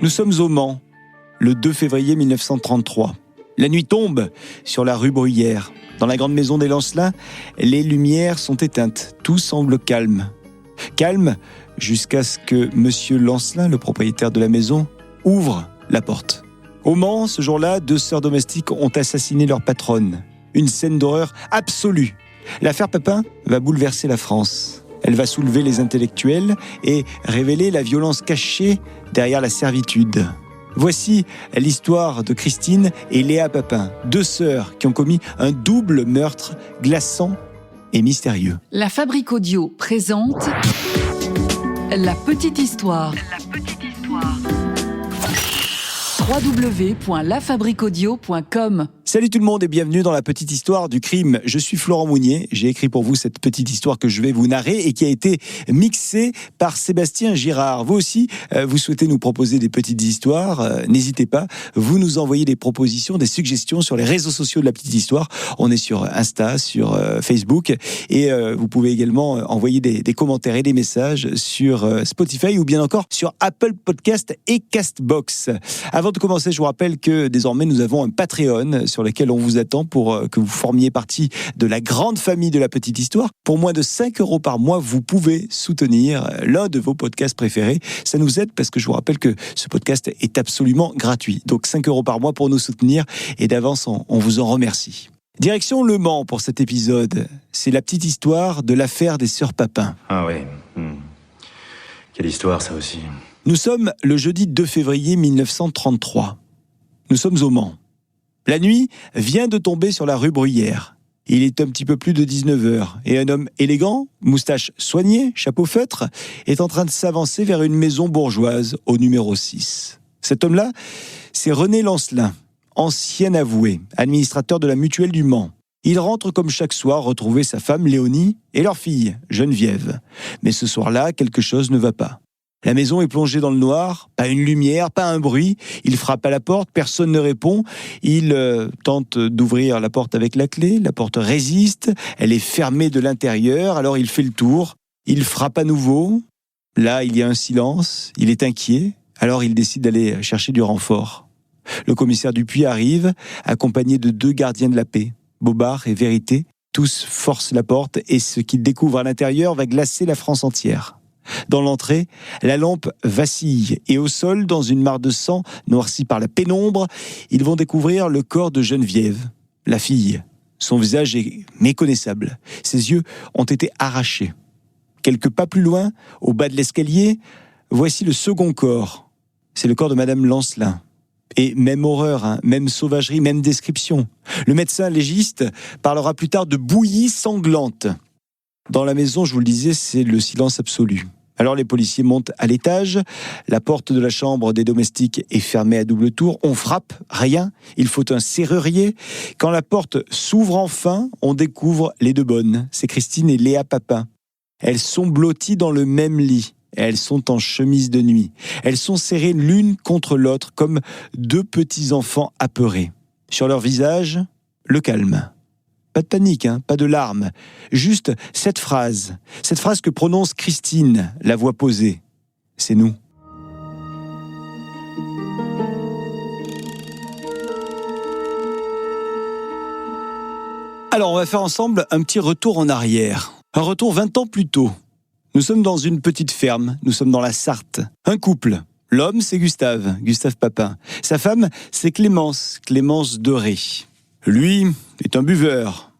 Nous sommes au Mans, le 2 février 1933. La nuit tombe sur la rue Bruyère. Dans la grande maison des Lancelins, les lumières sont éteintes. Tout semble calme. Calme jusqu'à ce que Monsieur Lancelin, le propriétaire de la maison, ouvre la porte. Au Mans, ce jour-là, 2 sœurs domestiques ont assassiné leur patronne. Une scène d'horreur absolue. L'affaire Papin va bouleverser la France. Elle va soulever les intellectuels et révéler la violence cachée derrière la servitude. Voici l'histoire de Christine et Léa Papin, 2 sœurs qui ont commis un double meurtre glaçant et mystérieux. La Fabrique Audio présente La Petite Histoire. www.lafabriqueaudio.com. Salut tout le monde et bienvenue dans la petite histoire du crime. Je suis Florent Mounier, j'ai écrit pour vous cette petite histoire que je vais vous narrer et qui a été mixée par Sébastien Girard. Vous aussi, vous souhaitez nous proposer des petites histoires, n'hésitez pas, vous nous envoyez des propositions, des suggestions sur les réseaux sociaux de la petite histoire. On est sur Insta, sur Facebook et vous pouvez également envoyer des commentaires et des messages sur Spotify ou bien encore sur Apple Podcast et Castbox. Avant de commencer, je vous rappelle que désormais nous avons un Patreon sur lequel on vous attend pour que vous formiez partie de la grande famille de la petite histoire. Pour moins de 5 € par mois, vous pouvez soutenir l'un de vos podcasts préférés. Ça nous aide parce que je vous rappelle que ce podcast est absolument gratuit. Donc 5 € par mois pour nous soutenir et d'avance, on vous en remercie. Direction Le Mans pour cet épisode. C'est la petite histoire de l'affaire des sœurs Papin. Ah oui. Quelle histoire ça aussi. Nous sommes le jeudi 2 février 1933. Nous sommes au Mans. La nuit vient de tomber sur la rue Bruyère. Il est un petit peu plus de 19h et un homme élégant, moustache soignée, chapeau feutre, est en train de s'avancer vers une maison bourgeoise au numéro 6. Cet homme-là, c'est René Lancelin, ancien avoué, administrateur de la Mutuelle du Mans. Il rentre comme chaque soir retrouver sa femme Léonie et leur fille, Geneviève. Mais ce soir-là, quelque chose ne va pas. La maison est plongée dans le noir, pas une lumière, pas un bruit. Il frappe à la porte, personne ne répond. Il tente d'ouvrir la porte avec la clé, la porte résiste, elle est fermée de l'intérieur, alors il fait le tour. Il frappe à nouveau. Là, il y a un silence, il est inquiet, alors il décide d'aller chercher du renfort. Le commissaire Dupuis arrive, accompagné de 2 gardiens de la paix, Bobard et Vérité. Tous forcent la porte et ce qu'ils découvrent à l'intérieur va glacer la France entière. Dans l'entrée, la lampe vacille et au sol, dans une mare de sang noircie par la pénombre, ils vont découvrir le corps de Geneviève, la fille. Son visage est méconnaissable. Ses yeux ont été arrachés. Quelques pas plus loin, au bas de l'escalier, voici le second corps. C'est le corps de Madame Lancelin. Et même horreur, même sauvagerie, même description. Le médecin légiste parlera plus tard de bouillie sanglante. Dans la maison, je vous le disais, c'est le silence absolu. Alors les policiers montent à l'étage, la porte de la chambre des domestiques est fermée à double tour, on frappe, rien, il faut un serrurier. Quand la porte s'ouvre enfin, on découvre les 2 bonnes, c'est Christine et Léa Papin. Elles sont blotties dans le même lit, et elles sont en chemise de nuit. Elles sont serrées l'une contre l'autre comme 2 petits enfants apeurés. Sur leur visage, le calme. Pas de panique, pas de larmes. Juste cette phrase que prononce Christine, la voix posée. C'est nous. Alors, on va faire ensemble un petit retour en arrière. Un retour 20 ans plus tôt. Nous sommes dans une petite ferme, nous sommes dans la Sarthe. Un couple. L'homme, c'est Gustave Papin. Sa femme, c'est Clémence Doré. Lui est un buveur.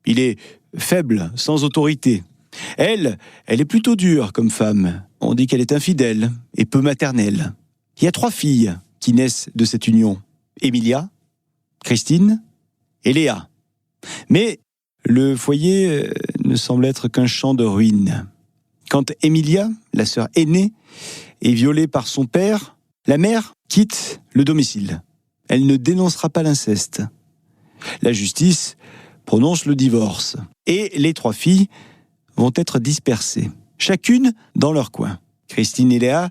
Il est faible, sans autorité. Elle est plutôt dure comme femme. On dit qu'elle est infidèle et peu maternelle. Il y a 3 filles qui naissent de cette union. Emilia, Christine et Léa. Mais le foyer ne semble être qu'un champ de ruines. Quand Emilia, la sœur aînée, est violée par son père, la mère quitte le domicile. Elle ne dénoncera pas l'inceste. La justice prononce le divorce. Et les 3 filles vont être dispersées, chacune dans leur coin. Christine et Léa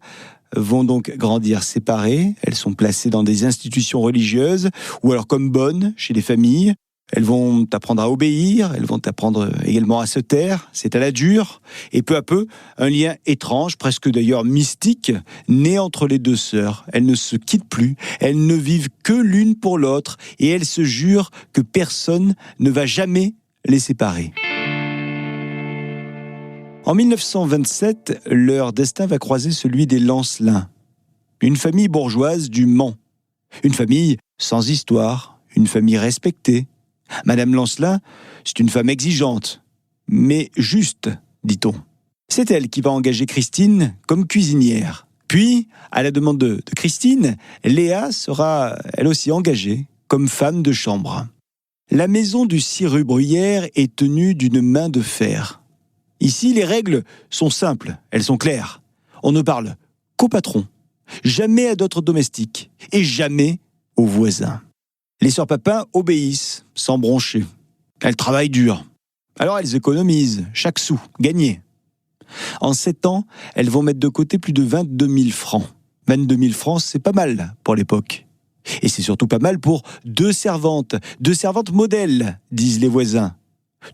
vont donc grandir séparées. Elles sont placées dans des institutions religieuses ou alors comme bonnes chez les familles. Elles vont t'apprendre à obéir, elles vont t'apprendre également à se taire, c'est à la dure. Et peu à peu, un lien étrange, presque d'ailleurs mystique, naît entre les deux sœurs. Elles ne se quittent plus, elles ne vivent que l'une pour l'autre, et elles se jurent que personne ne va jamais les séparer. En 1927, leur destin va croiser celui des Lancelin, une famille bourgeoise du Mans, une famille sans histoire, une famille respectée. Madame Lancelin, c'est une femme exigeante, mais juste, dit-on. C'est elle qui va engager Christine comme cuisinière. Puis, à la demande de Christine, Léa sera elle aussi engagée comme femme de chambre. La maison du 6 rue Bruyère est tenue d'une main de fer. Ici, les règles sont simples, elles sont claires. On ne parle qu'au patron, jamais à d'autres domestiques et jamais aux voisins. Les sœurs Papin obéissent sans broncher. Elles travaillent dur. Alors elles économisent chaque sou gagné. En 7 ans, elles vont mettre de côté plus de 22 000 francs. 22 000 francs, c'est pas mal pour l'époque. Et c'est surtout pas mal pour 2 servantes modèles, disent les voisins.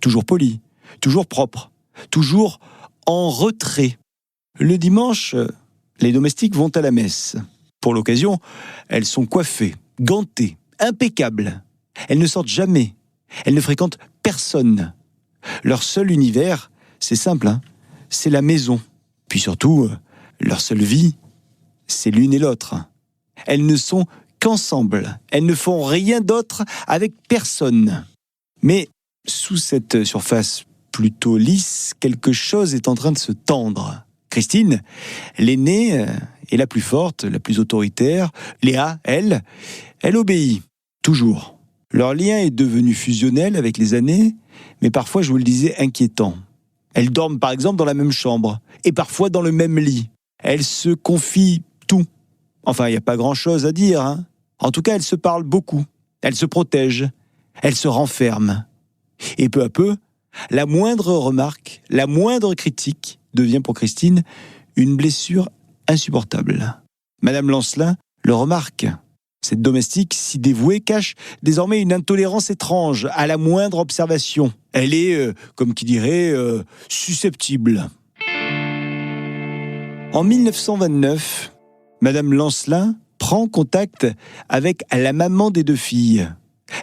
Toujours polies, toujours propres, toujours en retrait. Le dimanche, les domestiques vont à la messe. Pour l'occasion, elles sont coiffées, gantées, impeccables. Elles ne sortent jamais. Elles ne fréquentent personne. Leur seul univers, c'est simple, c'est la maison. Puis surtout, leur seule vie, c'est l'une et l'autre. Elles ne sont qu'ensemble. Elles ne font rien d'autre avec personne. Mais sous cette surface plutôt lisse, quelque chose est en train de se tendre. Christine, l'aînée, est la plus forte, la plus autoritaire. Léa, elle obéit. Toujours. Leur lien est devenu fusionnel avec les années, mais parfois, je vous le disais, inquiétant. Elles dorment par exemple dans la même chambre, et parfois dans le même lit. Elles se confient tout. Enfin, il n'y a pas grand-chose à dire. En tout cas, elles se parlent beaucoup. Elles se protègent. Elles se renferment. Et peu à peu, la moindre remarque, la moindre critique devient pour Christine une blessure insupportable. Madame Lancelin le remarque. Cette domestique si dévouée cache désormais une intolérance étrange à la moindre observation. Elle est, comme qui dirait, susceptible. En 1929, Madame Lancelin prend contact avec la maman des 2 filles.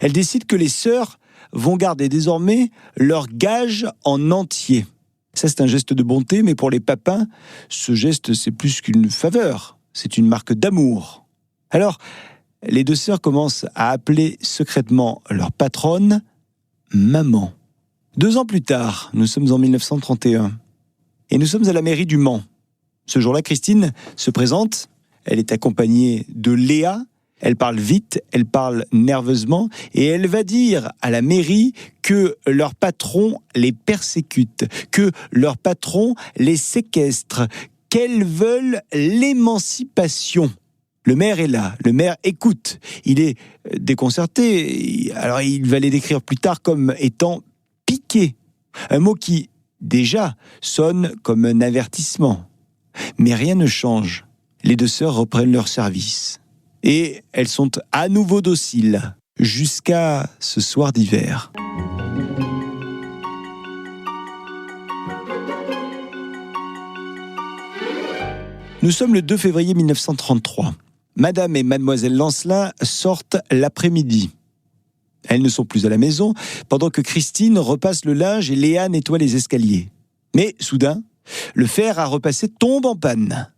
Elle décide que les sœurs vont garder désormais leur gage en entier. Ça, c'est un geste de bonté, mais pour les Papin, ce geste, c'est plus qu'une faveur. C'est une marque d'amour. Alors, les 2 sœurs commencent à appeler secrètement leur patronne « maman ». 2 ans plus tard, nous sommes en 1931, et nous sommes à la mairie du Mans. Ce jour-là, Christine se présente, elle est accompagnée de Léa, elle parle vite, elle parle nerveusement, et elle va dire à la mairie que leur patron les persécute, que leur patron les séquestre, qu'elles veulent l'émancipation. Le maire est là, le maire écoute, il est déconcerté, alors il va les décrire plus tard comme étant piqué, un mot qui, déjà, sonne comme un avertissement. Mais rien ne change, les 2 sœurs reprennent leur service, et elles sont à nouveau dociles, jusqu'à ce soir d'hiver. Nous sommes le 2 février 1933. Madame et mademoiselle Lancelin sortent l'après-midi. Elles ne sont plus à la maison, pendant que Christine repasse le linge et Léa nettoie les escaliers. Mais, soudain, le fer à repasser tombe en panne.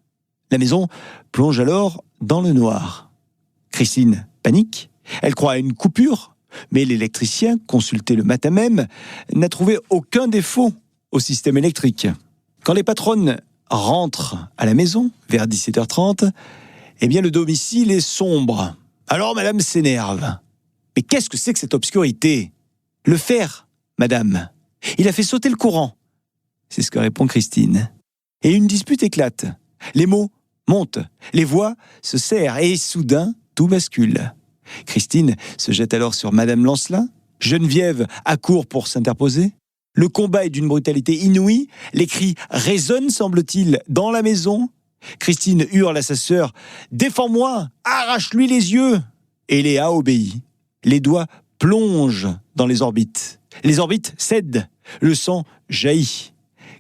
La maison plonge alors dans le noir. Christine panique, elle croit à une coupure, mais l'électricien, consulté le matin même, n'a trouvé aucun défaut au système électrique. Quand les patronnes rentrent à la maison, vers 17h30, eh bien le domicile est sombre. Alors madame s'énerve. Mais qu'est-ce que c'est que cette obscurité ? Le fer, madame. Il a fait sauter le courant. C'est ce que répond Christine. Et une dispute éclate. Les mots montent, les voix se serrent et soudain, tout bascule. Christine se jette alors sur madame Lancelin. Geneviève accourt pour s'interposer. Le combat est d'une brutalité inouïe. Les cris résonnent, semble-t-il, dans la maison. Christine hurle à sa sœur « Défends-moi, arrache-lui les yeux !» Et Léa obéit, les doigts plonge dans les orbites. Les orbites cèdent, le sang jaillit.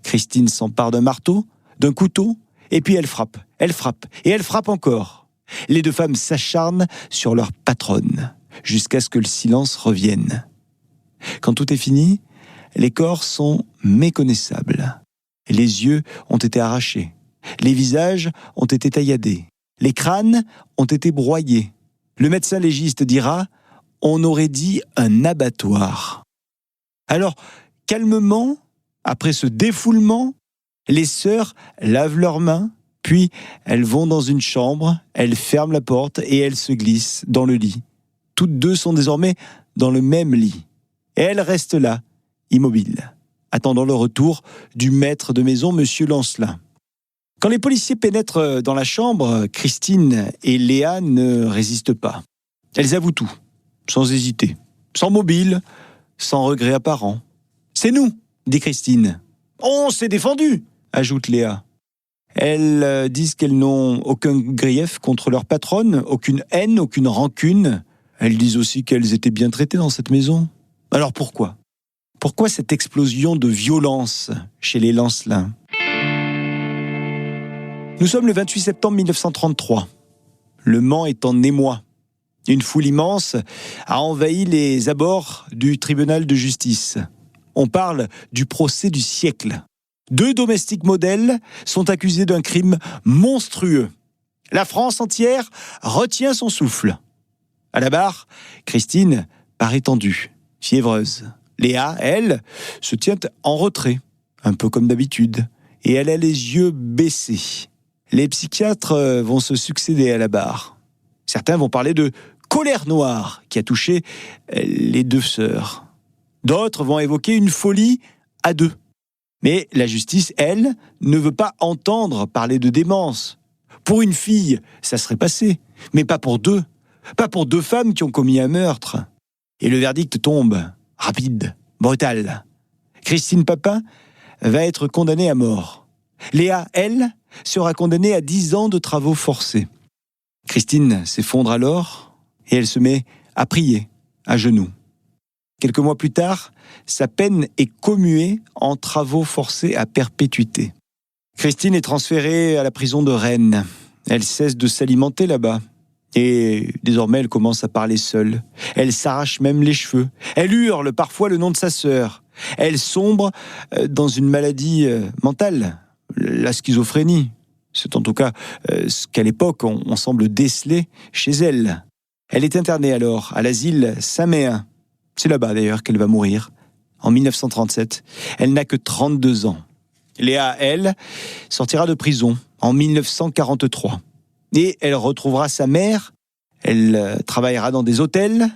Christine s'empare d'un marteau, d'un couteau, et puis elle frappe, et elle frappe encore. Les deux femmes s'acharnent sur leur patronne, jusqu'à ce que le silence revienne. Quand tout est fini, les corps sont méconnaissables. Les yeux ont été arrachés, les visages ont été tailladés, les crânes ont été broyés. Le médecin légiste dira « on aurait dit un abattoir ». Alors, calmement, après ce défoulement, les sœurs lavent leurs mains, puis elles vont dans une chambre, elles ferment la porte et elles se glissent dans le lit. Toutes deux sont désormais dans le même lit. Et elles restent là, immobiles, attendant le retour du maître de maison, M. Lancelin. Quand les policiers pénètrent dans la chambre, Christine et Léa ne résistent pas. Elles avouent tout, sans hésiter, sans mobile, sans regret apparent. « C'est nous !» dit Christine. « On s'est défendu !» ajoute Léa. Elles disent qu'elles n'ont aucun grief contre leur patronne, aucune haine, aucune rancune. Elles disent aussi qu'elles étaient bien traitées dans cette maison. Alors pourquoi ? Pourquoi cette explosion de violence chez les Lancelin ? Nous sommes le 28 septembre 1933. Le Mans est en émoi. Une foule immense a envahi les abords du tribunal de justice. On parle du procès du siècle. 2 domestiques modèles sont accusés d'un crime monstrueux. La France entière retient son souffle. À la barre, Christine paraît tendue, fiévreuse. Léa, elle, se tient en retrait, un peu comme d'habitude, et elle a les yeux baissés. Les psychiatres vont se succéder à la barre. Certains vont parler de colère noire qui a touché les 2 sœurs. D'autres vont évoquer une folie à 2. Mais la justice, elle, ne veut pas entendre parler de démence. Pour une fille, ça serait passé, mais pas pour 2. Pas pour 2 femmes qui ont commis un meurtre. Et le verdict tombe, rapide, brutal. Christine Papin va être condamnée à mort. Léa, elle, sera condamnée à 10 ans de travaux forcés. Christine s'effondre alors et elle se met à prier, à genoux. Quelques mois plus tard, sa peine est commuée en travaux forcés à perpétuité. Christine est transférée à la prison de Rennes. Elle cesse de s'alimenter là-bas. Et désormais, elle commence à parler seule. Elle s'arrache même les cheveux. Elle hurle parfois le nom de sa sœur. Elle sombre dans une maladie mentale, la schizophrénie. C'est en tout cas ce qu'à l'époque, on semble déceler chez elle. Elle est internée alors à l'asile Saint-Méen. C'est là-bas d'ailleurs qu'elle va mourir, en 1937. Elle n'a que 32 ans. Léa, elle, sortira de prison en 1943. Et elle retrouvera sa mère, elle travaillera dans des hôtels,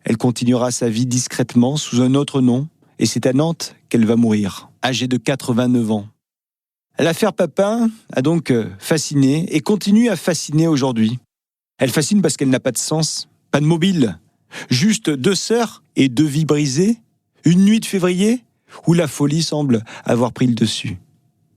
elle continuera sa vie discrètement sous un autre nom, et c'est à Nantes qu'elle va mourir, âgée de 89 ans. L'affaire Papin a donc fasciné et continue à fasciner aujourd'hui. Elle fascine parce qu'elle n'a pas de sens, pas de mobile, juste 2 sœurs et 2 vies brisées, une nuit de février où la folie semble avoir pris le dessus.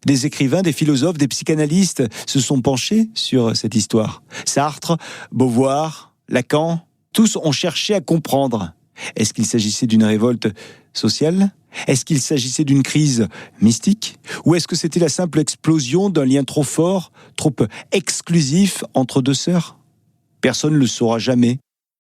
Des écrivains, des philosophes, des psychanalystes se sont penchés sur cette histoire. Sartre, Beauvoir, Lacan, tous ont cherché à comprendre. Est-ce qu'il s'agissait d'une révolte sociale ? Est-ce qu'il s'agissait d'une crise mystique ? Ou est-ce que c'était la simple explosion d'un lien trop fort, trop exclusif entre 2 sœurs ? Personne ne le saura jamais.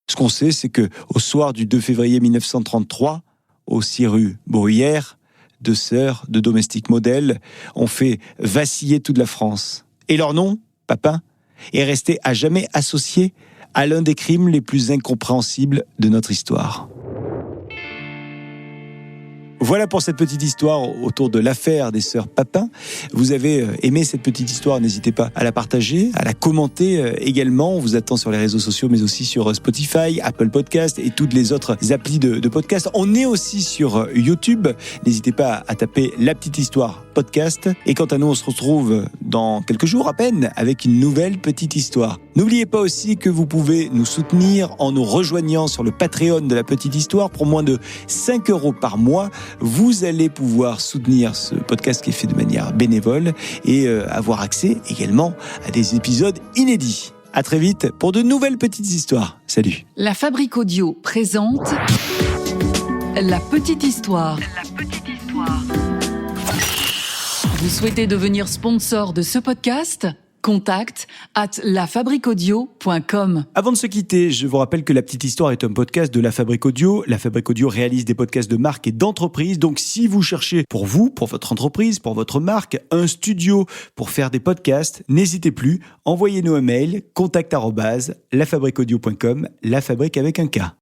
Ce qu'on sait, c'est que au soir du 2 février 1933, au 6 rue Bruyère, 2 sœurs, 2 domestiques modèles, ont fait vaciller toute la France. Et leur nom, Papin, est resté à jamais associé à l'un des crimes les plus incompréhensibles de notre histoire. Voilà pour cette petite histoire autour de l'affaire des sœurs Papin. Vous avez aimé cette petite histoire, n'hésitez pas à la partager, à la commenter également. On vous attend sur les réseaux sociaux, mais aussi sur Spotify, Apple Podcast et toutes les autres applis de podcast. On est aussi sur YouTube. N'hésitez pas à taper La Petite Histoire podcast. Et quant à nous, on se retrouve dans quelques jours à peine avec une nouvelle petite histoire. N'oubliez pas aussi que vous pouvez nous soutenir en nous rejoignant sur le Patreon de La Petite Histoire. Pour moins de 5 € par mois, vous allez pouvoir soutenir ce podcast qui est fait de manière bénévole et avoir accès également à des épisodes inédits. À très vite pour de nouvelles petites histoires. Salut. La Fabrique Audio présente La Petite Histoire. Vous souhaitez devenir sponsor de ce podcast ? Contact @lafabriqueaudio.com. Avant de se quitter, je vous rappelle que La Petite Histoire est un podcast de La Fabrique Audio. La Fabrique Audio réalise des podcasts de marque et d'entreprise. Donc, si vous cherchez pour vous, pour votre entreprise, pour votre marque, un studio pour faire des podcasts, n'hésitez plus. Envoyez-nous un mail, contact@lafabriqueaudio.com, la fabrique avec un K.